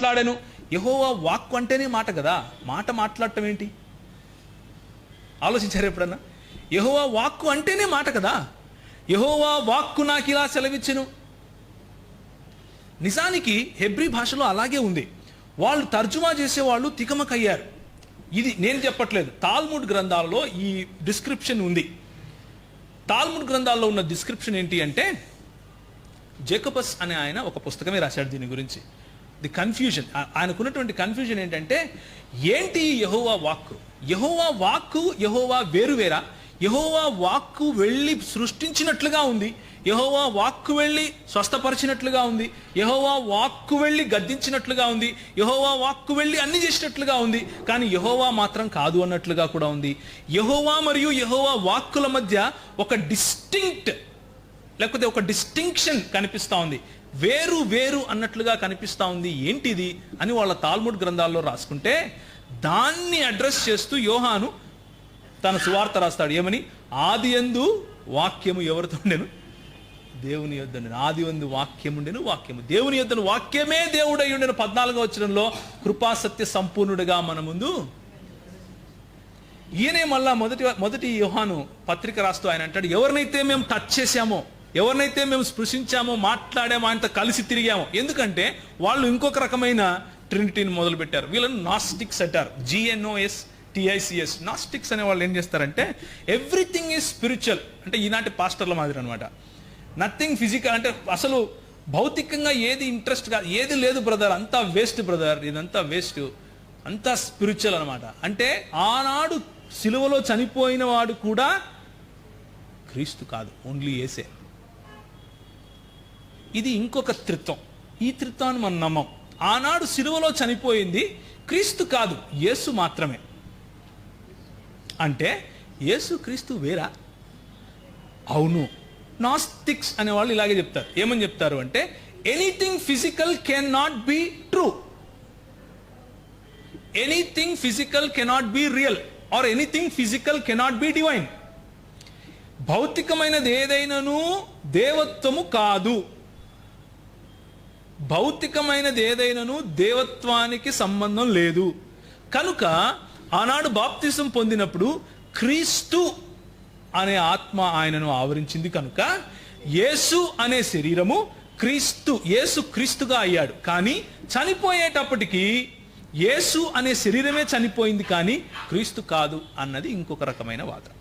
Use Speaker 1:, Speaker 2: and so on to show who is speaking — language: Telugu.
Speaker 1: మాట్లాడాను. యెహోవా వాక్కు అంటేనే మాట కదా, మాట మాట్లాడటం ఏంటి? ఆలోచించారు ఎప్పుడన్నా? యెహోవా వాక్కు అంటేనే మాట కదా. యెహోవా వాక్కు నాకు ఇలా సెలవిచ్చెను. నిజానికి హెబ్రీ భాషలో అలాగే ఉంది. వాళ్ళు తర్జుమా చేసేవాళ్ళు తికమకయ్యారు. ఇది నేను చెప్పట్లేదు, తాల్ముడ్ గ్రంథాలలో ఈ డిస్క్రిప్షన్ ఉంది. తాల్ముడ్ గ్రంథాల్లో ఉన్న డిస్క్రిప్షన్ ఏంటి అంటే, జేకబస్ అనే ఆయన ఒక పుస్తకమే రాశాడు దీని గురించి. ది కన్ఫ్యూజన్, ఆయనకున్నటువంటి కన్ఫ్యూజన్ ఏంటంటే, ఏంటి యెహోవా వాక్కు? యెహోవా వాక్కు యెహోవా వేరువేరా? యెహోవా వాక్కు వెళ్ళి సృష్టించినట్లుగా ఉంది, యెహోవా వాక్కు వెళ్ళి స్వస్థపరిచినట్లుగా ఉంది, యెహోవా వాక్కు వెళ్ళి గద్దించినట్లుగా ఉంది, యెహోవా వాక్కు వెళ్ళి అన్ని చేసినట్లుగా ఉంది. కానీ యెహోవా మాత్రం కాదు అన్నట్లుగా కూడా ఉంది. యెహోవా మరియు యెహోవా వాక్కుల మధ్య ఒక డిస్టింక్ట్, లేకపోతే ఒక డిస్టింక్షన్ కనిపిస్తూ ఉంది, వేరు వేరు అన్నట్లుగా కనిపిస్తూ ఉంది. ఏంటిది అని వాళ్ళ తాల్ముడ్ గ్రంథాల్లో రాసుకుంటే, దాన్ని అడ్రస్ చేస్తూ యోహాను తన సువార్త రాస్తాడు. ఏమని? ఆదియందు వాక్యము ఎవరితో ఉండెను? దేవుని యొద్ద ఉండెను. ఆదియందు వాక్యం ఉండెను, వాక్యము దేవుని యొద్దను, వాక్యమే దేవుడై ఉండెను. 14వ వచనంలో కృపాసత్య సంపూర్ణుడిగా మన ముందు ఈయనే మళ్ళా మొదటి యోహాను పత్రిక రాస్తూ ఆయన అంటాడు, ఎవరినైతే మేము టచ్ చేశామో, ఎవరినైతే మేము స్పృశించామో, మాట్లాడామో, ఆయనతో కలిసి తిరిగామో. ఎందుకంటే వాళ్ళు ఇంకొక రకమైన ట్రినిటీని మొదలు పెట్టారు. వీళ్ళని నాస్టిక్స్ అంటారు. GNOSTICS. నాస్టిక్స్ అనే వాళ్ళు ఏం చేస్తారంటే, ఎవ్రీథింగ్ ఈజ్ స్పిరిచువల్. అంటే ఈనాటి పాస్టర్ల మాదిరి అనమాట. నథింగ్ ఫిజికల్, అంటే అసలు భౌతికంగా ఏది ఇంట్రెస్ట్ కాదు, ఏది లేదు బ్రదర్, అంతా వేస్ట్ బ్రదర్, ఇదంతా వేస్ట్, అంతా స్పిరిచువల్ అనమాట. అంటే ఆనాడు సిలువలో చనిపోయిన వాడు కూడా క్రీస్తు కాదు, ఓన్లీ యేసే. ఇది ఇంకొక త్రిత్వం. ఈ త్రిత్వాన్ని మనం నమ్మం. ఆనాడు సిలువలో చనిపోయింది క్రీస్తు కాదు, యేసు మాత్రమే. అంటే యేసు క్రీస్తు వేరా? అవును. నాస్టిక్స్ అనే వాళ్ళు ఇలాగే చెప్తారు. ఏమని చెప్తారు అంటే, anything physical can not be true, anything physical cannot be real, or anything physical cannot be divine. భౌతికమైనది ఏదైనాను దేవత్వము కాదు, భౌతికమైనది ఏదైనాను దేవత్వానికి సంబంధం లేదు. కనుక ఆనాడు బాప్తిసం పొందినప్పుడు క్రీస్తు అనే ఆత్మ ఆయనను ఆవరించింది. కనుక యేసు అనే శరీరము యేసు క్రీస్తుగా అయ్యాడు. కానీ చనిపోయేటప్పటికీ యేసు అనే శరీరమే చనిపోయింది, కానీ క్రీస్తు కాదు అన్నది ఇంకొక రకమైన వాదన.